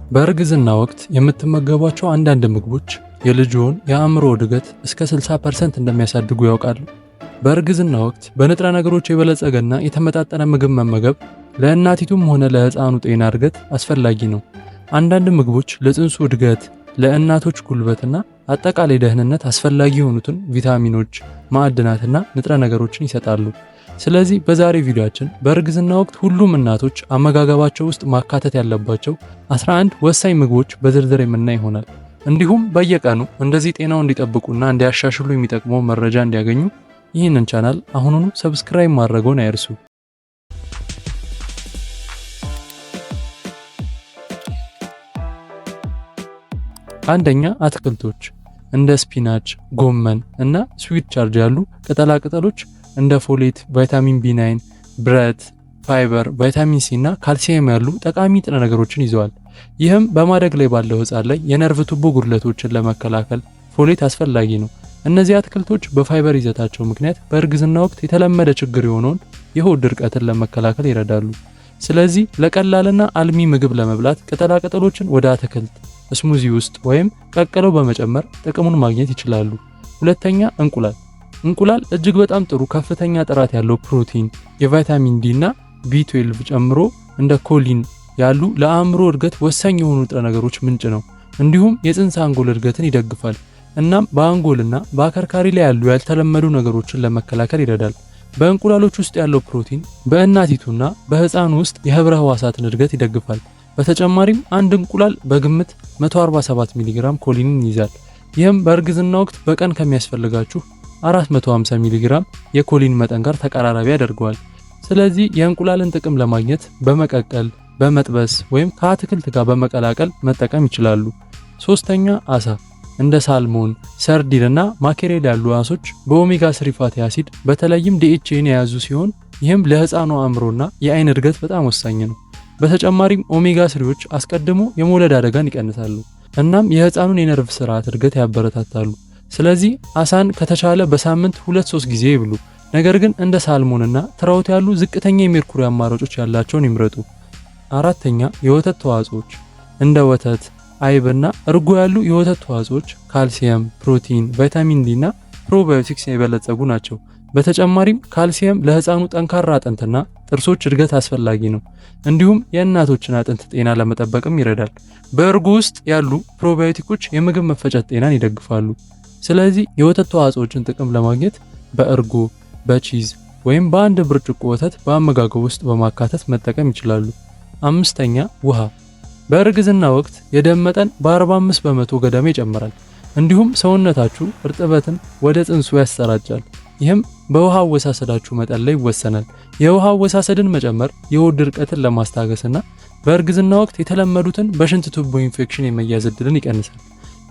በእርግዝና ወቅት የምትመገቧቸው አንዳንድ ምግቦች የልጅዎን የአእምሮ እድገት እስከ 60% እንደሚያሳድጉ ያውቃሉ? በእርግዝና ወቅት በንጥረ ነገሮች የበለጸገና የተመጣጠነ ምግብ መመገብ ለእናቲቱም ሆነ ለሕፃኑ ጤና እድገት አስፈላጊ ነው። አንዳንድ ምግቦች ለጽንሱ እድገት፣ ለእናቶች ጉልበትና አጠቃላይ ደህንነት አስፈላጊ የሆኑትን ቪታሚኖች፣ ማዕድናትና ንጥረ ነገሮችን ይሰጣሉ። ስለዚህ በዛሬ ቪዲዮአችን በእርግዝና ወቅት ሁሉም እናቶች አመጋገባቸው ውስጥ ማካተት ያለባቸው 11 ወሳኝ ምግቦች በዝርዝር የምናይ ይሆናል። እንዲሁም በየቀኑ እንደዚህ ጤናው እንዲጠብቁና እንዲያሻሽሉ የሚጠቅመው መረጃ እንዲያገኙ ይህንን ቻናል አሁኑኑ ሰብስክራይብ ማድረግዎን አይርሱ። አንደኛ፣ አትክልቶች እንደ ስፒናች፣ ጎመን እና ስዊት ቻርጅ ያሉ ቅጠላ ቅጠሎች እንደ ፎሌት፣ ቫይታሚን ቢ9፣ ብረት፣ ፋይበር፣ ቫይታሚን ሲ እና ካልሲየም ያሉ ጠቃሚ ንጥረ ነገሮችን ይዘዋል። ይህም በማደግ ላይ ባለው ሕፃን ላይ የነርቭ ቱቦ ጉድለቶችን ለመከላከል ፎሌት አስፈላጊ ነው። እነዚህ አትክልቶች በፋይበር ይዘታቸው ምክንያት በእርግዝና ወቅት የተለመደ ችግር የሆነውን የሆድ ድርቀትን ለመከላከል ይረዳሉ። ስለዚህ ለቀላልና አልሚ ምግብ ለመብላት ቅጠላ ቅጠሎችን ወደ አትክልት ስሙዚ ውስጥ ወይም ቀቅለው በመጨመር ጥቅሙን ማግኘት ይችላሉ። ሁለተኛ፣ እንቁላል እጅግ በጣም ጥሩ ከፍተኛ ጥራት ያለው ፕሮቲን፣ የቫይታሚን ዲ እና ቢ12 ጨምሮ እንደ ኮሊን ያሉ ለአእምሮ እድገት ወሳኝ የሆኑ ንጥረ ነገሮች ምንጭ ነው። እንዲሁም የጽንሰ አንጎል እድገትን ይደግፋል። እናም በአንጎልና በአከርካሪ ላይ ያሉ ያልተለመዱ ነገሮችን ለመከላከል ይረዳል። በእንቁላሎች ውስጥ ያለው ፕሮቲን በእናቲቱና በሕፃኑ ውስጥ የህብረ ህዋሳትን እድገት ይደግፋል። በተጨማሪም አንድ እንቁላል በግምት 147 ሚሊግራም ኮሊንን ይይዛል። ይህም በእርግዝና ወቅት በቀን ከሚያስፈልጋችሁ 450 ሚሊግራም የኮሊን መጠን ጋር ተቀራራቢ ያደርገዋል። ስለዚህ የእንቁላልን ጥቅም ለማግኘት በመቀቀል፣ በመጥበስ ወይም ከአትክልት ጋር በመቀላቀል መጠቀም ይችላሉ። ሶስተኛ፣ አሳ እንደ ሳልሞን፣ ሰርዲን እና ማኬሬል ያሉ አሶች በኦሜጋ 3 ፋቲ አሲድ በተለይም ዲኤችኤን የያዙ ሲሆን ይህም ለሕፃኑ አእምሮና የአይን እድገት በጣም ወሳኝ ነው። በተጨማሪም ኦሜጋ 3ዎች አስቀድሞ የመውለድ አደጋን ይቀንሳሉ እናም የሕፃኑን የነርቭ ስርዓት እድገት ያበረታታሉ። ስለዚህ አሳን ከተቻለ በሳምንት 2-3 ጊዜ ይብሉ። ነገር ግን እንደ ሳልሞንና ትራውት ያሉ ዝቅተኛ የሜርኩሪ አማራጮች ያላቸውን ይምረጡ። አራተኛ፣ የወተት ተዋጽኦች እንደ ወተት፣ አይብና እርጎ ያሉ የወተት ተዋጽኦች ካልሲየም፣ ፕሮቲን፣ ቫይታሚን ዲ እና ፕሮባዮቲክስ የበለጸጉ ናቸው። በተጨማሪም ካልሲየም ለሕፃኑ ጠንካራ አጥንትና ጥርሶች እድገት አስፈላጊ ነው። እንዲሁም የእናቶችን አጥንት ጤና ለመጠበቅም ይረዳል። በእርጎ ውስጥ ያሉ ፕሮባዮቲኮች የምግብ መፈጨት ጤናን ይደግፋሉ። ስለዚህ የወተት ተዋጽኦችን ጥቅም ለማግኘት በእርጎ፣ በቺዝ ወይም በአንድ ብርጭቆ ወተት በአመጋገብ ውስጥ በማካተት መጠቀም ይችላሉ። አምስተኛ፣ ውሃ በእርግዝና ወቅት የደም መጠን በ45 በመቶ ገደማ ይጨምራል። እንዲሁም ሰውነታችሁ እርጥበትን ወደ ጽንሱ ያሰራጫል። ይህም በውሃ አወሳሰዳችሁ መጠን ላይ ይወሰናል። የውሃ አወሳሰድን መጨመር የሆድ ድርቀትን ለማስታገስና በእርግዝና ወቅት የተለመዱትን በሽንት ቱቦ ኢንፌክሽን የመያዝ ዕድልን ይቀንሳል።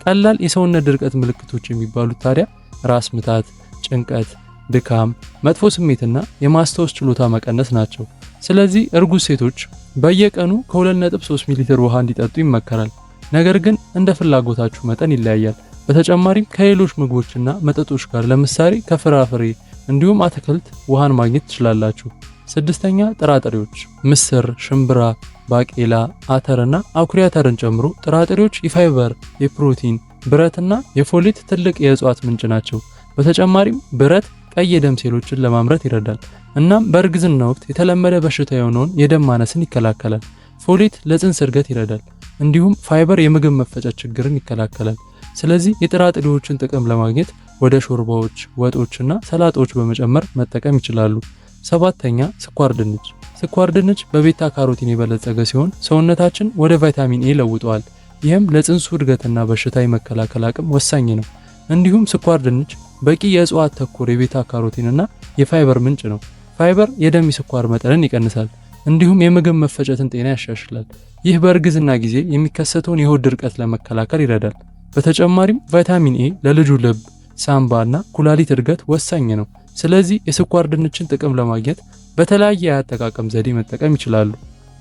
ቀላል የሰውነት ድርቀት ምልክቶች የሚባሉት ታዲያ ራስ ምታት፣ ጭንቀት፣ ድካም፣ መጥፎ ስሜትና የማስታወስ ችሎታ መቀነስ ናቸው። ስለዚህ እርጉዝ ሴቶች በየቀኑ ከ2.3 ሚሊ ሊትር ውሃ እንዲጠጡ ይመከራል። ነገር ግን እንደ ፍላጎታችሁ መጠን ይለያያል። በተጨማሪም ከሌሎች ምግቦችና መጠጦች ጋር ለምሳሌ ከፍራፍሬ እንዲሁም አትክልት ውሃን ማግኘት ትችላላችሁ። ስድስተኛ፣ ጥራጥሬዎች ምስር፣ ሽምብራ፣ ባቄላ፣ አተርና አኩሪ አተርን ጨምሮ ጥራጥሬዎች የፋይበር፣ የፕሮቲን፣ ብረትና የፎሌት ትልቅ የእጽዋት ምንጭ ናቸው። በተጨማሪም ብረት ቀይ የደም ሴሎችን ለማምረት ይረዳል እናም በእርግዝና ወቅት የተለመደ በሽታ የሆነውን የደም ማነስን ይከላከላል። ፎሌት ለጽንስ እድገት ይረዳል። እንዲሁም ፋይበር የምግብ መፈጨት ችግርን ይከላከላል። ስለዚህ የጥራጥሬዎችን ጥቅም ለማግኘት ወደ ሾርባዎች፣ ወጦችና ሰላጣዎች በመጨመር መጠቀም ይችላሉ። ሰባተኛ፣ ስኳር ድንች በቤታ ካሮቲን የበለጸገ ሲሆን ሰውነታችን ወደ ቫይታሚን ኤ ለውጠዋል። ይህም ለጽንሱ እድገትና በሽታ የመከላከል አቅም ወሳኝ ነው። እንዲሁም ስኳር ድንች በቂ የእጽዋት ተኮር የቤታ ካሮቲንና የፋይበር ምንጭ ነው። ፋይበር የደም ስኳር መጠንን ይቀንሳል እንዲሁም የምግብ መፈጨትን ጤና ያሻሽላል። ይህ በእርግዝና ጊዜ የሚከሰተውን የሆድ ድርቀት ለመከላከል ይረዳል። በተጨማሪም ቫይታሚን ኤ ለልጁ ልብ፣ ሳምባ እና ኩላሊት እድገት ወሳኝ ነው። ስለዚህ የስኳር ድንችን ጥቅም ለማግኘት በተለያየ የአጠቃቀም ዘዴ መጠቀም ይችላሉ።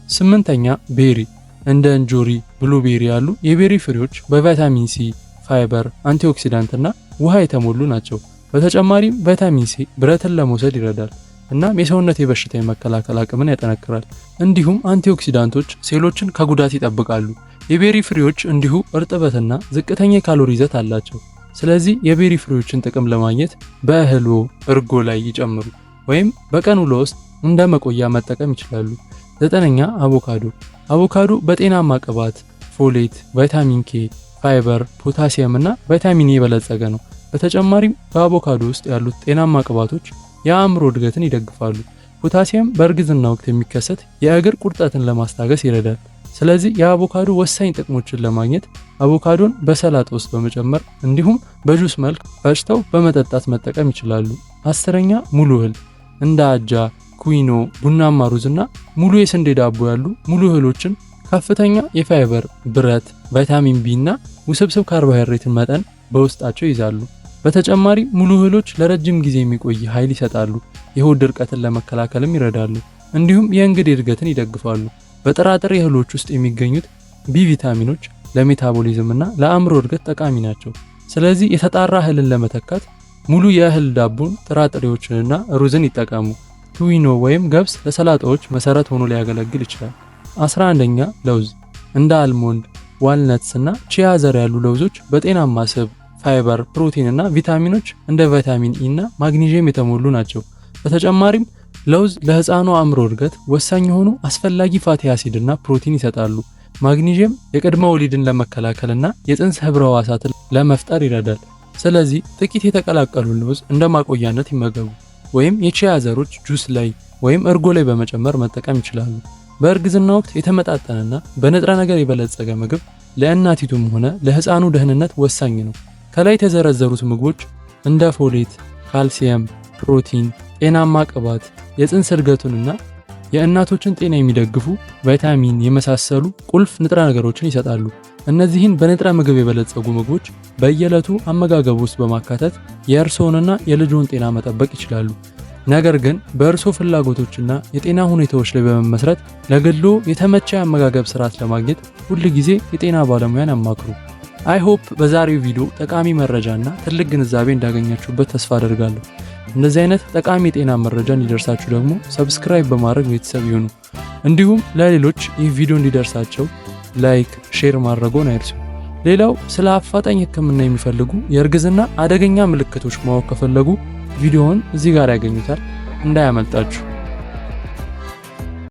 ስምንተኛ፣ ቤሪ እንደ እንጆሪ፣ ብሉቤሪ ያሉ የቤሪ ፍሬዎች በቫይታሚን ሲ፣ ፋይበር፣ አንቲኦክሲዳንት እና ውሃ የተሞሉ ናቸው። በተጨማሪም ቫይታሚን ሲ ብረትን ለመውሰድ ይረዳል እናም የሰውነት የበሽታ የመከላከል አቅምን ያጠናክራል። እንዲሁም አንቲኦክሲዳንቶች ሴሎችን ከጉዳት ይጠብቃሉ። የቤሪ ፍሬዎች እንዲሁ እርጥበትና ዝቅተኛ የካሎሪ ይዘት አላቸው። ስለዚህ የቤሪ ፍሬዎችን ጥቅም ለማግኘት በእህሎ እርጎ ላይ ይጨምሩ ወይም በቀን ውሎ ውስጥ እንደ መቆያ መጠቀም ይችላሉ። 9ኛ አቮካዶ። አቮካዶ በጤናማ ቅባት፣ ፎሌት፣ ቫይታሚን ኬ፣ ፋይበር፣ ፖታሲየም እና ቫይታሚን ኤ የበለጸገ ነው። በተጨማሪም በአቮካዶ ውስጥ ያሉት ጤናማ ቅባቶች የአእምሮ እድገትን ይደግፋሉ። ፖታሲየም በእርግዝና ወቅት የሚከሰት የእግር ቁርጠትን ለማስታገስ ይረዳል። ስለዚህ የአቮካዶ ወሳኝ ጥቅሞችን ለማግኘት አቮካዶን በሰላጣ ውስጥ በመጨመር እንዲሁም በጁስ መልክ ፈጭተው በመጠጣት መጠቀም ይችላሉ። 10ኛ ሙሉ እህል እንደ አጃ፣ ኩዊኖ፣ ቡናማ ሩዝ እና ሙሉ የስንዴ ዳቦ ያሉ ሙሉ እህሎችን ከፍተኛ የፋይበር፣ ብረት፣ ቫይታሚን ቢ እና ውስብስብ ካርቦሃይድሬትን መጠን በውስጣቸው ይዛሉ። በተጨማሪ ሙሉ እህሎች ለረጅም ጊዜ የሚቆይ ኃይል ይሰጣሉ፣ የሆድ ድርቀትን ለመከላከልም ይረዳሉ፣ እንዲሁም የእንግዴ እድገትን ይደግፋሉ። በጥራጥሬ እህሎች ውስጥ የሚገኙት ቢ ቪታሚኖች ለሜታቦሊዝም እና ለአእምሮ እድገት ጠቃሚ ናቸው። ስለዚህ የተጣራ እህልን ለመተካት ሙሉ የእህል ዳቦን፣ ጥራጥሬዎችንና ሩዝን ይጠቀሙ። ኩዊኖ ወይም ገብስ ለሰላጣዎች መሰረት ሆኖ ሊያገለግል ይችላል። 11ኛ ለውዝ እንደ አልሞንድ፣ ዋልነትስ እና ቺያ ዘር ያሉ ለውዞች በጤናማ ስብ፣ ፋይበር፣ ፕሮቲን እና ቪታሚኖች እንደ ቫይታሚን ኢ እና ማግኒዥየም የተሞሉ ናቸው። በተጨማሪም ለውዝ ለህፃኑ አእምሮ እድገት ወሳኝ የሆኑ አስፈላጊ ፋቲ አሲድ እና ፕሮቲን ይሰጣሉ። ማግኒዥየም የቅድመ ወሊድን ለመከላከልና የጽንስ ህብረ ህዋሳትን ለመፍጠር ይረዳል። ስለዚህ ጥቂት የተቀላቀሉ ለውዝ እንደ ማቆያነት ይመገቡ ወይም የቺያ ዘሮች ጁስ ላይ ወይም እርጎ ላይ በመጨመር መጠቀም ይችላሉ። በእርግዝና ወቅት የተመጣጠነና በንጥረ ነገር የበለጸገ ምግብ ለእናቲቱም ሆነ ለህፃኑ ደህንነት ወሳኝ ነው። ከላይ የተዘረዘሩት ምግቦች እንደ ፎሌት፣ ካልሲየም፣ ፕሮቲን፣ ጤናማ ቅባት፣ የጽንስ እድገቱንና የእናቶችን ጤና የሚደግፉ ቫይታሚን የመሳሰሉ ቁልፍ ንጥረ ነገሮችን ይሰጣሉ። እነዚህን በንጥረ ምግብ የበለጸጉ ምግቦች በየዕለቱ አመጋገብ ውስጥ በማካተት የእርስዎንና የልጅዎን ጤና መጠበቅ ይችላሉ። ነገር ግን በእርስዎ ፍላጎቶችና የጤና ሁኔታዎች ላይ በመመስረት ለግልዎ የተመቸ የአመጋገብ ስርዓት ለማግኘት ሁል ጊዜ የጤና ባለሙያን ያማክሩ። አይ ሆፕ በዛሬው ቪዲዮ ጠቃሚ መረጃና ትልቅ ግንዛቤ እንዳገኛችሁበት ተስፋ አደርጋለሁ። እንደዚህ አይነት ጠቃሚ የጤና መረጃ እንዲደርሳችሁ ደግሞ ሰብስክራይብ በማድረግ ቤተሰብ ይሁኑ። እንዲሁም ለሌሎች ይህ ቪዲዮ እንዲደርሳቸው ላይክ፣ ሼር ማድረግዎን አይርሱ። ሌላው ስለ አፋጣኝ ሕክምና የሚፈልጉ የእርግዝና አደገኛ ምልክቶች ማወቅ ከፈለጉ ቪዲዮውን እዚህ ጋር ያገኙታል፣ እንዳያመልጣችሁ።